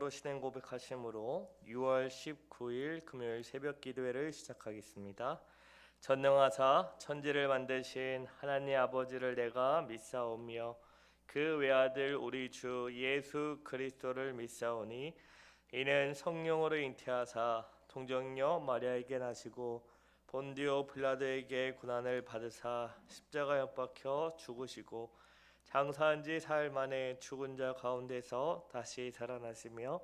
마지막으로 신앙 고백하심으로 6월 19일 금요일 새벽 기도회를 시작하겠습니다. 전능하사 천지를 만드신 하나님 아버지를 내가 믿사오며 그 외아들 우리 주 예수 그리스도를 믿사오니 이는 성령으로 잉태하사 동정녀 마리아에게 나시고 본디오 빌라도에게 고난을 받으사 십자가에 못 박혀 죽으시고 장사한 지 사흘 만에 죽은 자 가운데서 다시 살아나시며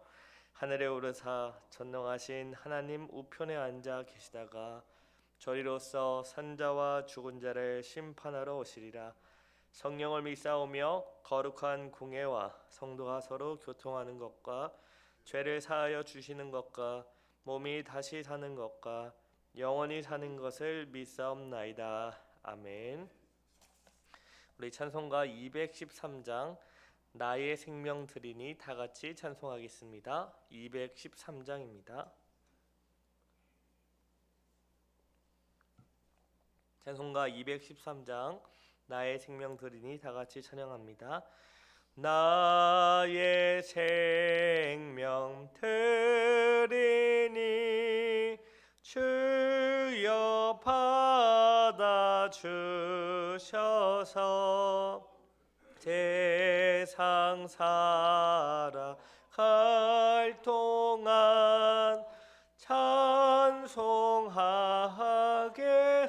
하늘에 오르사 전능하신 하나님 우편에 앉아 계시다가 저리로서 산자와 죽은 자를 심판하러 오시리라. 성령을 믿사오며 거룩한 공예와 성도가 서로 교통하는 것과 죄를 사하여 주시는 것과 몸이 다시 사는 것과 영원히 사는 것을 믿사옵나이다. 아멘. 우리 찬송가 213장 나의 생명 드리니 다 같이 찬송하겠습니다. 213장입니다. 찬송가 213장 나의 생명 드리니 다 같이 찬양합니다. 나의 생명 드리니 주여 받아 주셔서 세상 살아갈 동안 찬송하게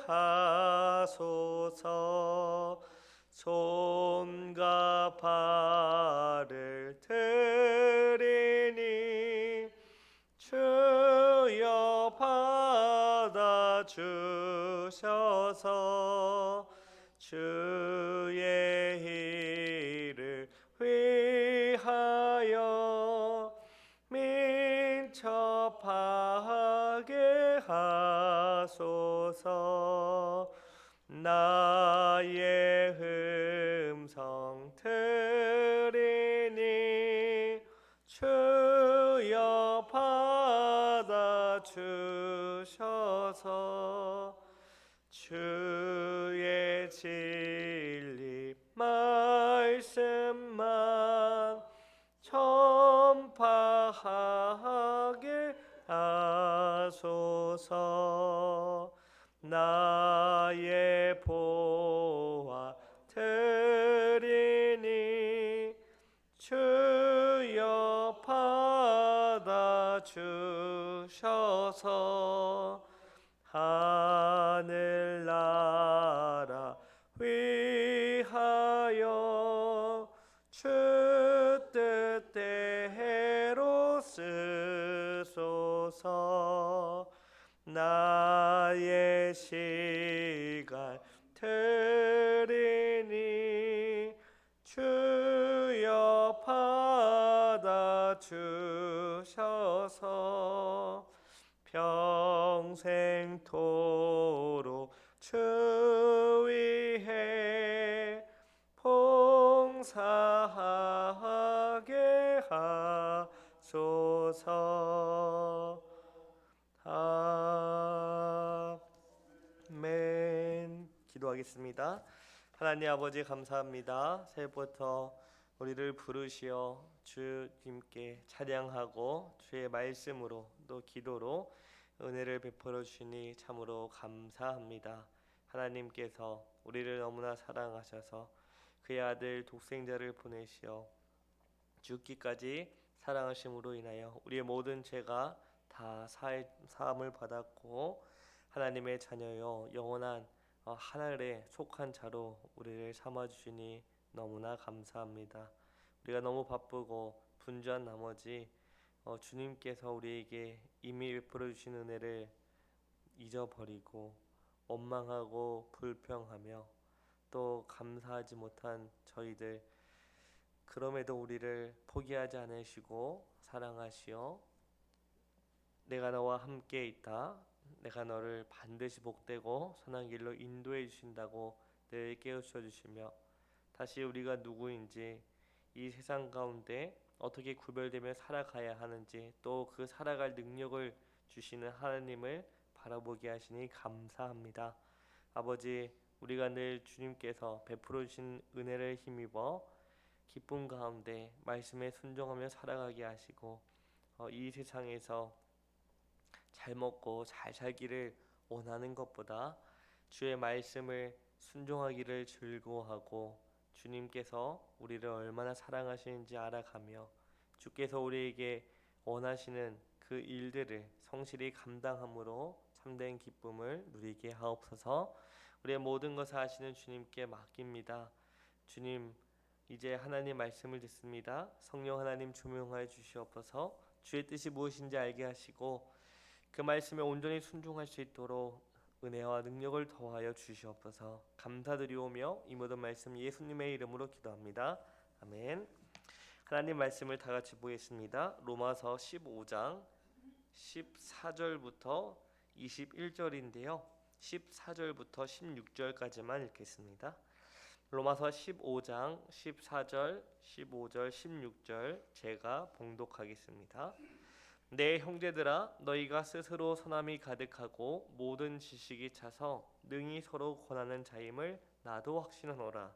하소서. 손과 발을 드리니 주여 받아 주셔서 주의 일을 위하여 민첩하게 하소서. 나의 음성 들으니 주여 받아 주셔서 주의 진리 말씀만 전파하게 하소서. 나의 보화 드리니 주여 받아 주셔서 하늘나라 위하여 주 뜻대로 쓰소서. 나의 시간 드리니 주여 받아 주셔서 평생토록 주 위해 봉사하게 하소서. 아멘. 기도하겠습니다. 하나님 아버지 감사합니다. 새해부터 우리를 부르시어 주님께 찬양하고 주의 말씀으로 또 기도로 은혜를 베풀어 주시니 참으로 감사합니다. 하나님께서 우리를 너무나 사랑하셔서 그의 아들 독생자를 보내시어 죽기까지 사랑하심으로 인하여 우리의 모든 죄가 다 사함을 받았고 하나님의 자녀여 영원한 하늘에 속한 자로 우리를 삼아주시니 너무나 감사합니다. 우리가 너무 바쁘고 분주한 나머지 주님께서 우리에게 이미 베풀어 주신 은혜를 잊어버리고 원망하고 불평하며 또 감사하지 못한 저희들, 그럼에도 우리를 포기하지 않으시고 사랑하시어 내가 너와 함께 있다, 내가 너를 반드시 복되고 선한 길로 인도해 주신다고 늘 깨우쳐 주시며 다시 우리가 누구인지 이 세상 가운데 어떻게 구별되며 살아가야 하는지 또 그 살아갈 능력을 주시는 하나님을 바라보게 하시니 감사합니다. 아버지, 우리가 늘 주님께서 베풀어 주신 은혜를 힘입어 기쁨 가운데 말씀에 순종하며 살아가게 하시고 이 세상에서 잘 먹고 잘 살기를 원하는 것보다 주의 말씀을 순종하기를 즐거워하고 주님께서 우리를 얼마나 사랑하시는지 알아가며 주께서 우리에게 원하시는 그 일들을 성실히 감당함으로 참된 기쁨을 누리게 하옵소서. 우리의 모든 것을 아시는 주님께 맡깁니다. 주님, 이제 하나님 말씀을 듣습니다. 성령 하나님 조명하여 주시옵소서. 주의 뜻이 무엇인지 알게 하시고 그 말씀에 온전히 순종할 수 있도록 은혜와 능력을 더하여 주시옵소서. 감사드리오며 이 모든 말씀 예수님의 이름으로 기도합니다. 아멘. 하나님 말씀을 다 같이 보겠습니다. 로마서 15장 14절부터 21절인데요. 14절부터 16절까지만 읽겠습니다. 로마서 15장 14절, 15절, 16절 제가 봉독하겠습니다. 내 형제들아, 너희가 스스로 선함이 가득하고 모든 지식이 차서 능히 서로 권하는 자임을 나도 확신하노라.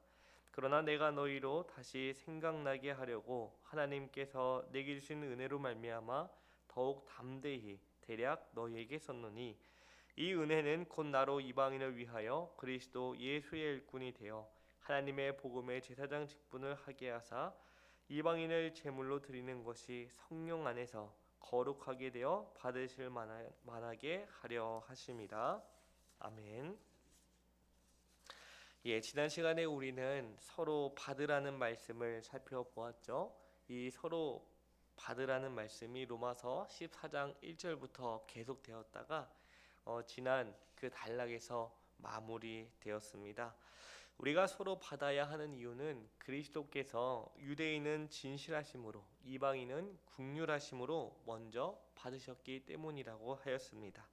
그러나 내가 너희로 다시 생각나게 하려고 하나님께서 내게 주신 은혜로 말미암아 더욱 담대히 대략 너희에게 썼노니, 이 은혜는 곧 나로 이방인을 위하여 그리스도 예수의 일꾼이 되어 하나님의 복음의 제사장 직분을 하게 하사 이방인을 제물로 드리는 것이 성령 안에서 거룩하게 되어 받으실 만하게 하려 하심이라. 아멘. 지난 시간에 우리는 서로 받으라는 말씀을 살펴보았죠. 이 서로 받으라는 말씀이 로마서 14장 1절부터 계속되었다가 지난 그 단락에서 마무리되었습니다. 우리가 서로 받아야 하는 이유는 그리스도께서 유대인은 진실하심으로 이방인은 긍휼하심으로 먼저 받으셨기 때문이라고 하였습니다.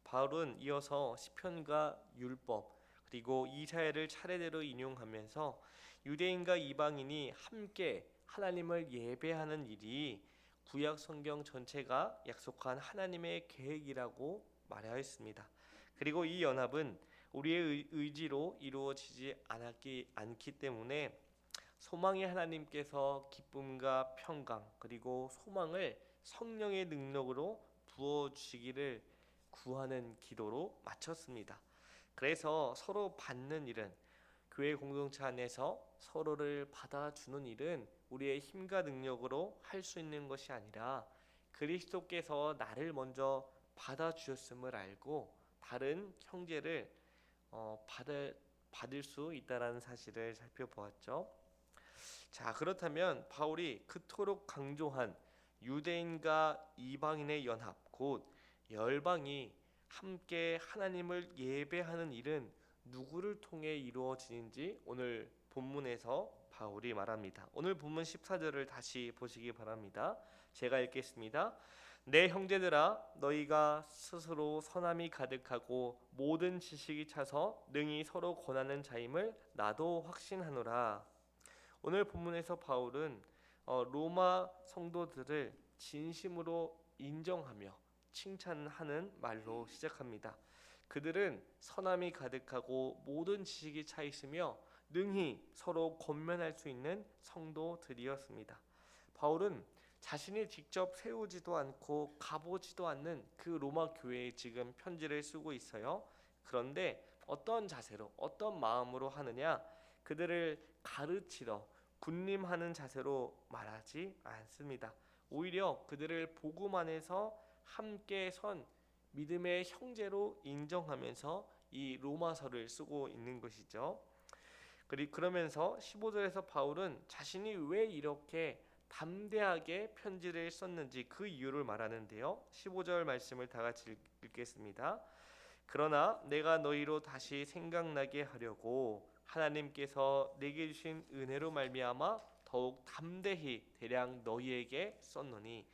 바울은 이어서 시편과 율법 그리고 이사야를 차례대로 인용하면서 유대인과 이방인이 함께 하나님을 예배하는 일이 구약 성경 전체가 약속한 하나님의 계획이라고 말하였습니다. 그리고 이 연합은 우리의 의지로 이루어지지 않기 때문에 소망의 하나님께서 기쁨과 평강 그리고 소망을 성령의 능력으로 부어주시기를 구하는 기도로 마쳤습니다. 그래서 서로 받는 일은, 교회 공동체 안에서 서로를 받아주는 일은 우리의 힘과 능력으로 할 수 있는 것이 아니라 그리스도께서 나를 먼저 받아주셨음을 알고 다른 형제를 받을 수 있다라는 사실을 살펴보았죠. 자, 그렇다면 바울이 그토록 강조한 유대인과 이방인의 연합, 곧 열방이 함께 하나님을 예배하는 일은 누구를 통해 이루어지는지 오늘 본문에서 바울이 말합니다. 오늘 본문 14절을 다시 보시기 바랍니다. 제가 읽겠습니다. 내 형제들아, 너희가 스스로 선함이 가득하고 모든 지식이 차서 능히 서로 권하는 자임을 나도 확신하노라. 오늘 본문에서 바울은 로마 성도들을 진심으로 인정하며 칭찬하는 말로 시작합니다. 그들은 선함이 가득하고 모든 지식이 차 있으며 능히 서로 권면할 수 있는 성도들이었습니다. 바울은 자신이 직접 세우지도 않고 가보지도 않는 그 로마 교회에 지금 편지를 쓰고 있어요. 그런데 어떤 자세로, 어떤 마음으로 하느냐? 그들을 가르치러 군림하는 자세로 말하지 않습니다. 오히려 그들을 복음 안에서 함께 선 믿음의 형제로 인정하면서 이 로마서를 쓰고 있는 것이죠. 그러면서 15절에서 바울은 자신이 왜 이렇게 담대하게 편지를 썼는지 그 이유를 말하는데요. 15절 말씀을 다 같이 읽겠습니다. 그러나 내가 너희로 다시 생각나게 하려고 하나님께서 내게 주신 은혜로 말미암아 더욱 담대히 대량 너희에게 썼노니,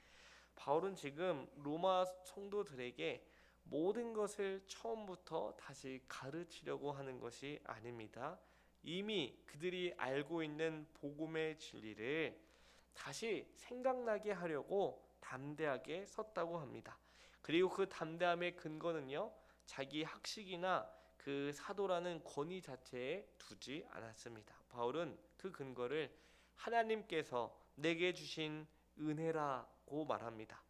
바울은 지금 로마 성도들에게 모든 것을 처음부터 다시 가르치려고 하는 것이 아닙니다. 이미 그들이 알고 있는 복음의 진리를 다시 생각나게 하려고 담대하게 썼다고 합니다. 그리고 그 담대함의 근거는요, 자기 학식이나 그 사도라는 권위 자체에 두지 않았습니다. 바울은 그 근거를 하나님께서 내게 주신 은혜라 받고 말합니다.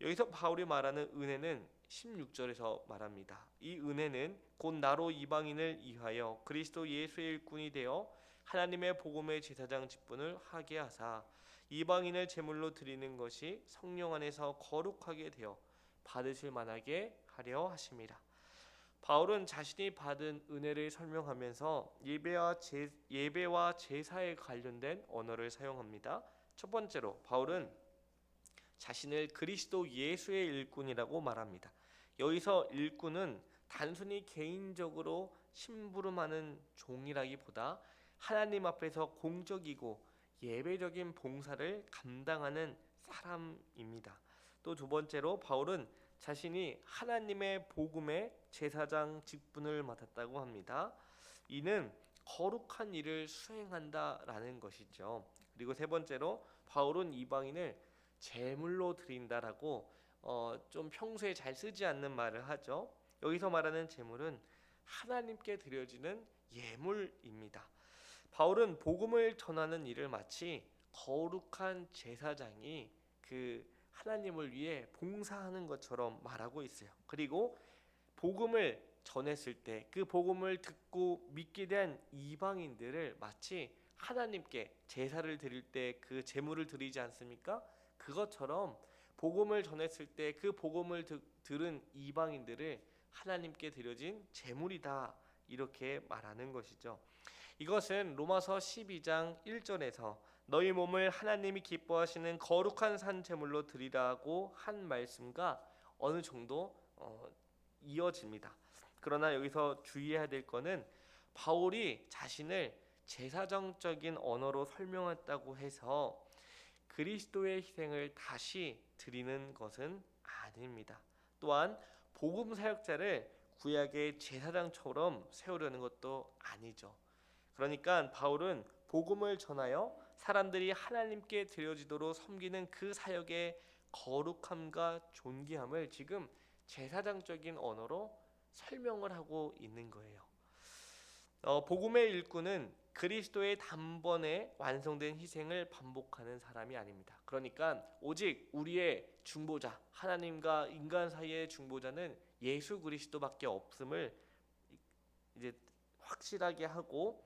여기서 바울이 말하는 은혜는 16절에서 말합니다. 이 은혜는 곧 나로 이방인을 위하여 그리스도 예수의 일꾼이 되어 하나님의 복음의 제사장 직분을 하게 하사 이방인을 제물로 드리는 것이 성령 안에서 거룩하게 되어 받으실 만하게 하려 하심이라. 바울은 자신이 받은 은혜를 설명하면서 예배와 제사에 관련된 언어를 사용합니다. 첫 번째로 바울은 자신을 그리스도 예수의 일꾼이라고 말합니다. 여기서 일꾼은 단순히 개인적으로 심부름하는 종이라기보다 하나님 앞에서 공적이고 예배적인 봉사를 감당하는 사람입니다. 또 두 번째로 바울은 자신이 하나님의 복음의 제사장 직분을 맡았다고 합니다. 이는 거룩한 일을 수행한다라는 것이죠. 그리고 세 번째로 바울은 이방인을 제물로 드린다라고 좀 평소에 잘 쓰지 않는 말을 하죠. 여기서 말하는 제물은 하나님께 드려지는 예물입니다. 바울은 복음을 전하는 일을 마치 거룩한 제사장이 그 하나님을 위해 봉사하는 것처럼 말하고 있어요. 그리고 복음을 전했을 때 그 복음을 듣고 믿게 된 이방인들을 마치 하나님께 제사를 드릴 때 그 제물을 드리지 않습니까? 그것처럼 복음을 전했을 때 그 복음을 들은 이방인들을 하나님께 드려진 제물이다, 이렇게 말하는 것이죠. 이것은 로마서 12장 1절에서 너희 몸을 하나님이 기뻐하시는 거룩한 산 제물로 드리라고 한 말씀과 어느 정도 이어집니다. 그러나 여기서 주의해야 될 것은 바울이 자신을 제사장적인 언어로 설명했다고 해서 그리스도의 희생을 다시 드리는 것은 아닙니다. 또한 복음 사역자를 구약의 제사장처럼 세우려는 것도 아니죠. 그러니까 바울은 복음을 전하여 사람들이 하나님께 드려지도록 섬기는 그 사역의 거룩함과 존귀함을 지금 제사장적인 언어로 설명을 하고 있는 거예요. 복음의 일꾼은 그리스도의 단번에 완성된 희생을 반복하는 사람이 아닙니다. 그러니까 오직 우리의 중보자, 하나님과 인간 사이의 중보자는 예수 그리스도밖에 없음을 이제 확실하게 하고,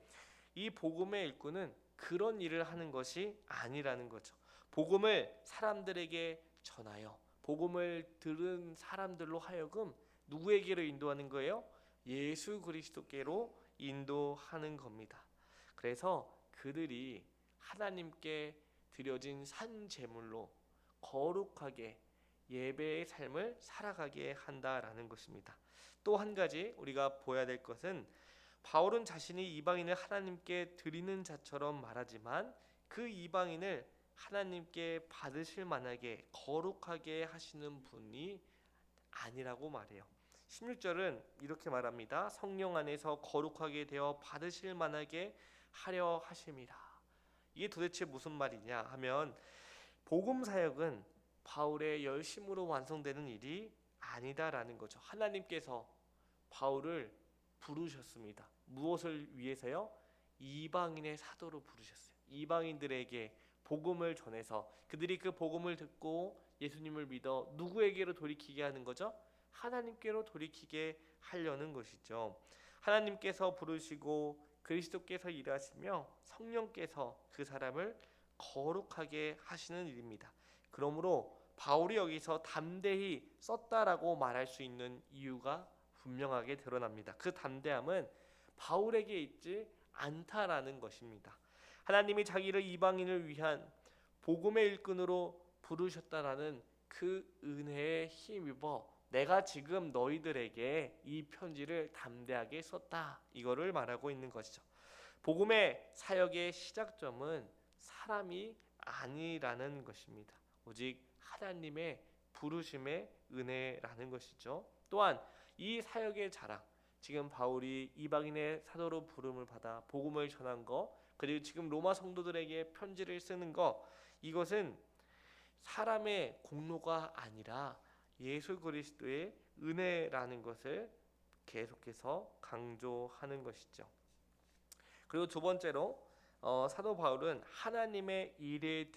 이 복음의 일꾼은 그런 일을 하는 것이 아니라는 거죠. 복음을 사람들에게 전하여 복음을 들은 사람들로 하여금 누구에게로 인도하는 거예요? 예수 그리스도께로 인도하는 겁니다. 그래서 그들이 하나님께 드려진 산 제물로 거룩하게 예배의 삶을 살아가게 한다라는 것입니다. 또 한 가지 우리가 보아야 될 것은 바울은 자신이 이방인을 하나님께 드리는 자처럼 말하지만 그 이방인을 하나님께 받으실 만하게 거룩하게 하시는 분이 아니라고 말해요. 16절은 이렇게 말합니다. 성령 안에서 거룩하게 되어 받으실 만하게 하려 하심이라. 이게 도대체 무슨 말이냐 하면, 복음 사역은 바울의 열심으로 완성되는 일이 아니다라는 거죠. 하나님께서 바울을 부르셨습니다. 무엇을 위해서요? 이방인의 사도로 부르셨어요. 이방인들에게 복음을 전해서 그들이 그 복음을 듣고 예수님을 믿어 누구에게로 돌이키게 하는 거죠? 하나님께로 돌이키게 하려는 것이죠. 하나님께서 부르시고 그리스도께서 일하시며 성령께서 그 사람을 거룩하게 하시는 일입니다. 그러므로 바울이 여기서 담대히 썼다라고 말할 수 있는 이유가 분명하게 드러납니다. 그 담대함은 바울에게 있지 않다라는 것입니다. 하나님이 자기를 이방인을 위한 복음의 일꾼으로 부르셨다라는 그 은혜에 힘입어 내가 지금 너희들에게 이 편지를 담대하게 썼다, 이거를 말하고 있는 것이죠. 복음의 사역의 시작점은 사람이 아니라는 것입니다. 오직 하나님의 부르심의 은혜라는 것이죠. 또한 이 사역의 자랑, 지금 바울이 이방인의 사도로 부름을 받아 복음을 전한 거, 그리고 지금 로마 성도들에게 편지를 쓰는 거, 이것은 사람의 공로가 아니라 예수 그리스도의 은혜라는 것을 계속해서 강조하는 것이죠. 그리고 두 번째로 사도 바울은 하나님의 일에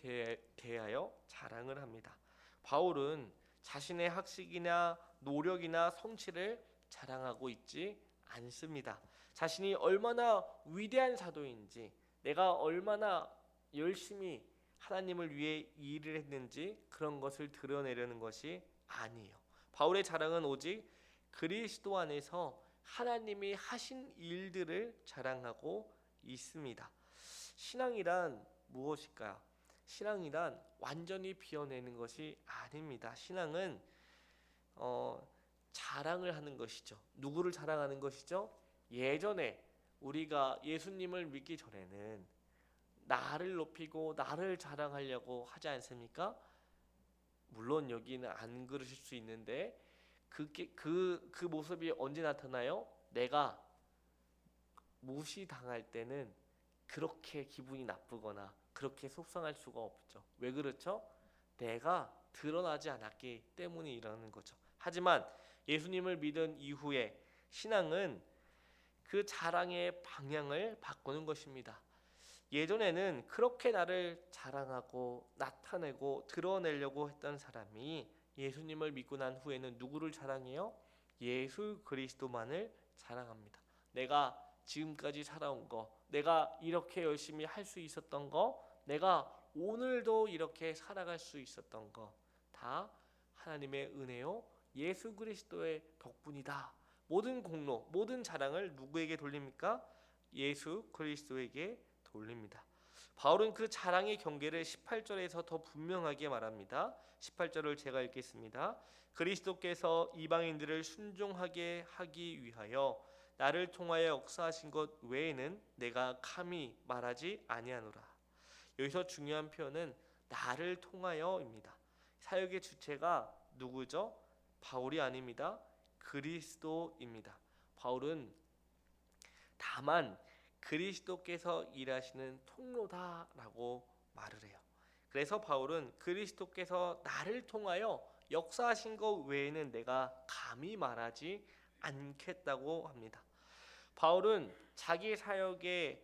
대하여 자랑을 합니다. 바울은 자신의 학식이나 노력이나 성취를 자랑하고 있지 않습니다. 자신이 얼마나 위대한 사도인지, 내가 얼마나 열심히 하나님을 위해 일을 했는지 그런 것을 드러내려는 것이 아니에요. 바울의 자랑은 오직 그리스도 안에서 하나님이 하신 일들을 자랑하고 있습니다. 신앙이란 무엇일까요? 신앙이란 완전히 비워내는 것이 아닙니다. 신앙은 자랑을 하는 것이죠. 누구를 자랑하는 것이죠? 예전에 우리가 예수님을 믿기 전에는 나를 높이고 나를 자랑하려고 하지 않습니까? 물론 여기는 안 그러실 수 있는데 그 모습이 언제 나타나요? 내가 무시당할 때는 그렇게 기분이 나쁘거나 그렇게 속상할 수가 없죠. 왜 그렇죠? 내가 드러나지 않았기 때문에 이러는 거죠. 하지만 예수님을 믿은 이후에 신앙은 그 자랑의 방향을 바꾸는 것입니다. 예전에는 그렇게 나를 자랑하고 나타내고 드러내려고 했던 사람이 예수님을 믿고 난 후에는 누구를 자랑해요? 예수 그리스도만을 자랑합니다. 내가 지금까지 살아온 거, 내가 이렇게 열심히 할 수 있었던 거, 내가 오늘도 이렇게 살아갈 수 있었던 거, 다 하나님의 은혜요, 예수 그리스도의 덕분이다. 모든 공로, 모든 자랑을 누구에게 돌립니까? 예수 그리스도에게 돌립니다. 바울은 그 자랑의 경계를 18절에서 더 분명하게 말합니다. 18절을 제가 읽겠습니다. 그리스도께서 이방인들을 순종하게 하기 위하여 나를 통하여 역사하신 것 외에는 내가 감히 말하지 아니하노라. 여기서 중요한 표현은 나를 통하여입니다. 사역의 주체가 누구죠? 바울이 아닙니다. 그리스도입니다. 바울은 다만 그리스도께서 일하시는 통로다라고 말을 해요. 그래서 바울은 그리스도께서 나를 통하여 역사하신 것 외에는 내가 감히 말하지 않겠다고 합니다. 바울은 자기 사역이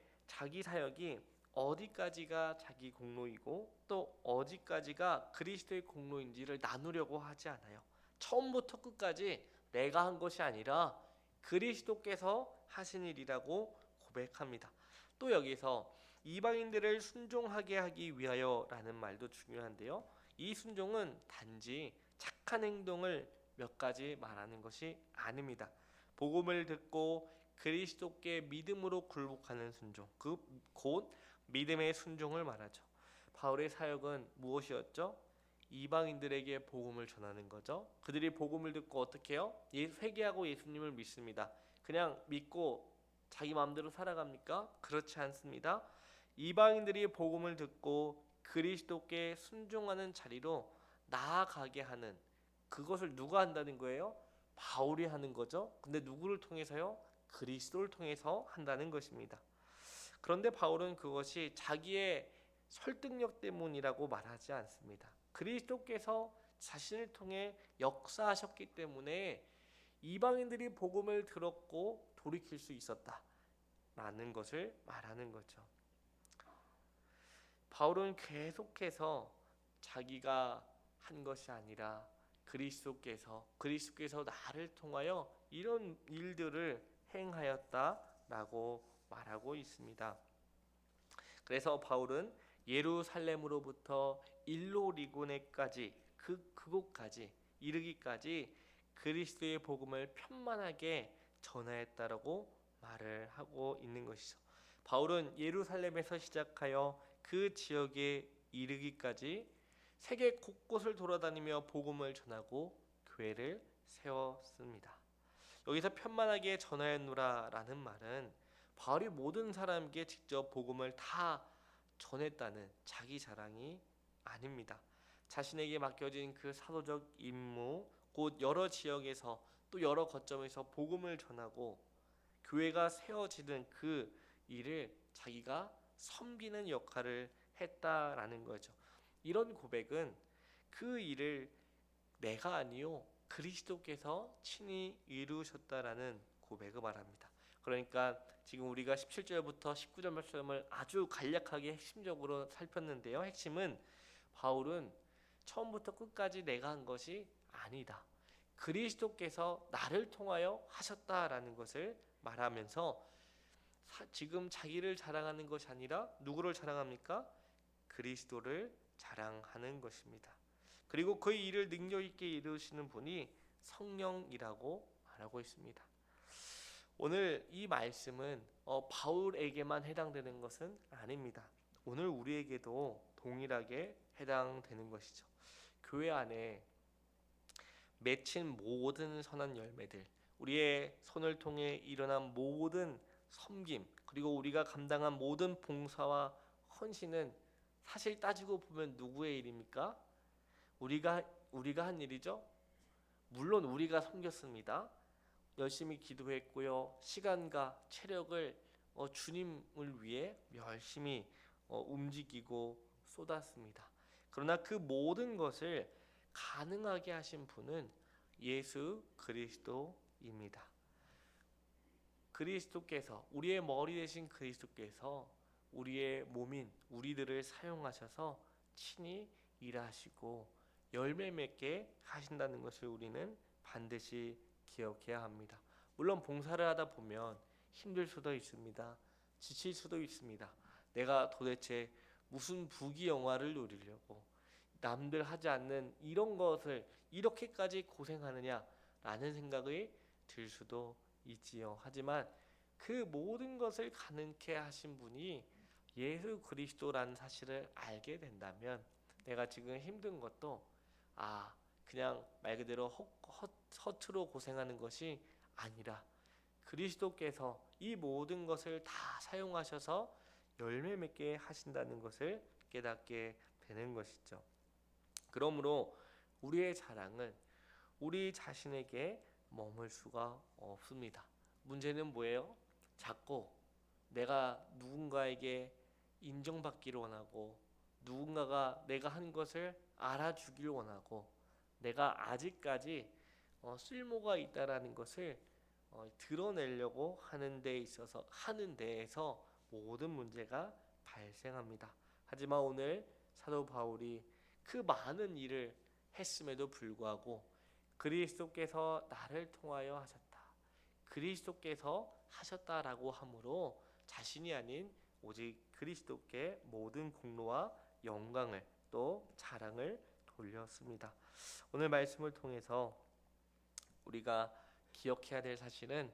어디까지가 자기 공로이고 또 어디까지가 그리스도의 공로인지를 나누려고 하지 않아요. 처음부터 끝까지 내가 한 것이 아니라 그리스도께서 하신 일이라고 고백합니다. 또 여기서 이방인들을 순종하게 하기 위하여라는 말도 중요한데요. 이 순종은 단지 착한 행동을 몇 가지 말하는 것이 아닙니다. 복음을 듣고 그리스도께 믿음으로 굴복하는 순종, 그 곧 믿음의 순종을 말하죠. 바울의 사역은 무엇이었죠? 이방인들에게 복음을 전하는 거죠. 그들이 복음을 듣고 어떻게 해요? 회개하고 예수님을 믿습니다. 그냥 믿고 자기 마음대로 살아갑니까? 그렇지 않습니다. 이방인들이 복음을 듣고 그리스도께 순종하는 자리로 나아가게 하는, 그것을 누가 한다는 거예요? 바울이 하는 거죠. 근데 누구를 통해서요? 그리스도를 통해서 한다는 것입니다. 그런데 바울은 그것이 자기의 설득력 때문이라고 말하지 않습니다. 그리스도께서 자신을 통해 역사하셨기 때문에 이방인들이 복음을 들었고 돌이킬 수 있었다라는 것을 말하는 거죠. 바울은 계속해서 자기가 한 것이 아니라 그리스도께서 나를 통하여 이런 일들을 행하였다라고 말하고 있습니다. 그래서 바울은 예루살렘으로부터 일로리고네까지 그곳까지 이르기까지 그리스도의 복음을 편만하게 전하였다라고 말을 하고 있는 것이죠. 바울은 예루살렘에서 시작하여 그 지역에 이르기까지 세계 곳곳을 돌아다니며 복음을 전하고 교회를 세웠습니다. 여기서 편만하게 전하였노라라는 말은 바울이 모든 사람에게 직접 복음을 다 전했다는 자기 자랑이 아닙니다. 자신에게 맡겨진 그 사도적 임무, 곧 여러 지역에서 또 여러 거점에서 복음을 전하고 교회가 세워지는 그 일을 자기가 섬기는 역할을 했다라는 거죠. 이런 고백은 그 일을 내가 아니요 그리스도께서 친히 이루셨다라는 고백을 말합니다. 그러니까 지금 우리가 17절부터 19절 말씀을 아주 간략하게 핵심적으로 살폈는데요. 핵심은 바울은 처음부터 끝까지 내가 한 것이 아니다. 그리스도께서 나를 통하여 하셨다라는 것을 말하면서 지금 자기를 자랑하는 것이 아니라 누구를 자랑합니까? 그리스도를 자랑하는 것입니다. 그리고 그 일을 능력 있게 이루시는 분이 성령이라고 말하고 있습니다. 오늘 이 말씀은 바울에게만 해당되는 것은 아닙니다. 오늘 우리에게도 동일하게 해당되는 것이죠. 교회 안에 맺힌 모든 선한 열매들, 우리의 손을 통해 일어난 모든 섬김, 그리고 우리가 감당한 모든 봉사와 헌신은 사실 따지고 보면 누구의 일입니까? 우리가 한 일이죠. 물론 우리가 섬겼습니다. 열심히 기도했고요. 시간과 체력을 주님을 위해 열심히 움직이고 쏟았습니다. 그러나 그 모든 것을 가능하게 하신 분은 예수 그리스도입니다. 그리스도께서, 우리의 머리 되신 그리스도께서 우리의 몸인 우리들을 사용하셔서 친히 일하시고 열매 맺게 하신다는 것을 우리는 반드시 기억해야 합니다. 물론 봉사를 하다 보면 힘들 수도 있습니다. 지칠 수도 있습니다. 내가 도대체 무슨 부귀영화를 누리려고 남들 하지 않는 이런 것을 이렇게까지 고생하느냐라는 생각이 들 수도 있지요. 하지만 그 모든 것을 가능케 하신 분이 예수 그리스도라는 사실을 알게 된다면 내가 지금 힘든 것도 그냥 말 그대로 허투루 고생하는 것이 아니라 그리스도께서 이 모든 것을 다 사용하셔서 열매 맺게 하신다는 것을 깨닫게 되는 것이죠. 그러므로 우리의 자랑은 우리 자신에게 머물 수가 없습니다. 문제는 뭐예요? 자꾸 내가 누군가에게 인정받기를 원하고 누군가가 내가 한 것을 알아주길 원하고 내가 아직까지 쓸모가 있다라는 것을 드러내려고 하는 데에서 모든 문제가 발생합니다. 하지만 오늘 사도 바울이 그 많은 일을 했음에도 불구하고 그리스도께서 나를 통하여 하셨다, 그리스도께서 하셨다라고 함으로 자신이 아닌 오직 그리스도께 모든 공로와 영광을 또 자랑을 돌렸습니다. 오늘 말씀을 통해서 우리가 기억해야 될 사실은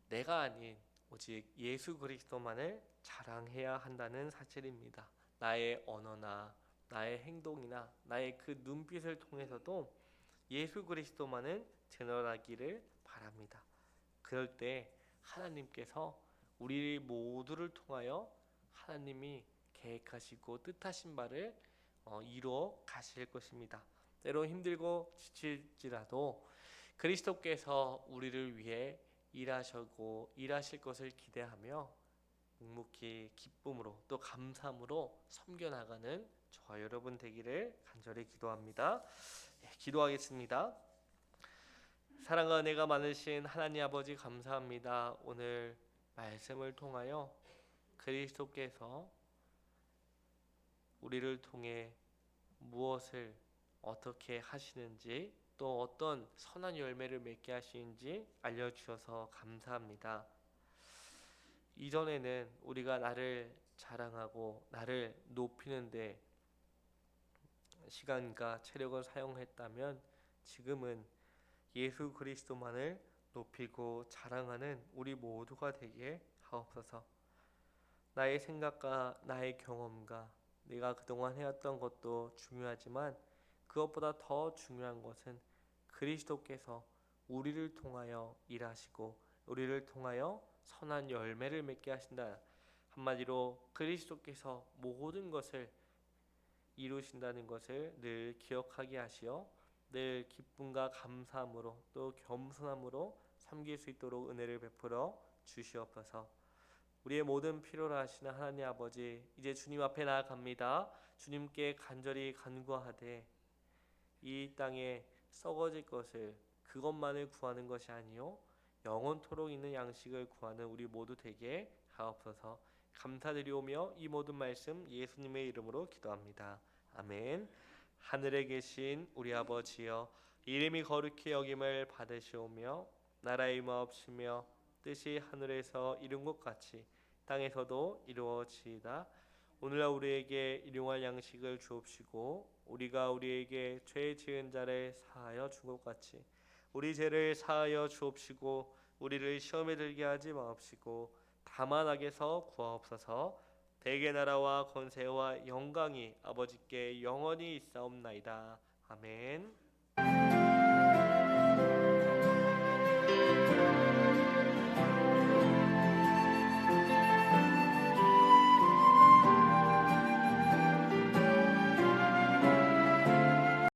내가 아닌 오직 예수 그리스도만을 자랑해야 한다는 사실입니다. 나의 언어나 나의 행동이나 나의 그 눈빛을 통해서도 예수 그리스도만을 드러나기를 바랍니다. 그럴 때 하나님께서 우리 모두를 통하여 하나님이 계획하시고 뜻하신 바를 이루어 가실 것입니다. 때로 힘들고 지칠지라도 그리스도께서 우리를 위해 일하실 것을 기대하며 묵묵히 기쁨으로 또 감사함으로 섬겨나가는 저와 여러분 되기를 간절히 기도합니다. 기도하겠습니다. 사랑과 은혜가 많으신 하나님 아버지 감사합니다. 오늘 말씀을 통하여 그리스도께서 우리를 통해 무엇을 어떻게 하시는지 또 어떤 선한 열매를 맺게 하시는지 알려주셔서 감사합니다. 이전에는 우리가 나를 자랑하고 나를 높이는데 시간과 체력을 사용했다면 지금은 예수 그리스도만을 높이고 자랑하는 우리 모두가 되게 하옵소서. 나의 생각과 나의 경험과 내가 그동안 해왔던 것도 중요하지만 그것보다 더 중요한 것은 그리스도께서 우리를 통하여 일하시고 우리를 통하여 선한 열매를 맺게 하신다. 한마디로 그리스도께서 모든 것을 이루신다는 것을 늘 기억하게 하시어 늘 기쁨과 감사함으로 또 겸손함으로 섬길 수 있도록 은혜를 베풀어 주시옵소서. 우리의 모든 필요로 하시는 하나님 아버지, 이제 주님 앞에 나아갑니다. 주님께 간절히 간구하되 이 땅에 썩어질 것을 그것만을 구하는 것이 아니요 영원토록 있는 양식을 구하는 우리 모두 되게 하옵소서. 감사드리오며 이 모든 말씀 예수님의 이름으로 기도합니다. 아멘. 하늘에 계신 우리 아버지여, 이름이 거룩히 여김을 받으시오며 나라의 임하옵시며 뜻이 하늘에서 이룬 것 같이 땅에서도 이루어지이다. 오늘날 우리에게 일용할 양식을 주옵시고 우리가 우리에게 죄 지은 자를 사하여 준 것 같이 우리 죄를 사하여 주옵시고 우리를 시험에 들게 하지 마옵시고 다만 악에서 구하옵소서. 대개 나라와 권세와 영광이 아버지께 영원히 있사옵나이다. 아멘.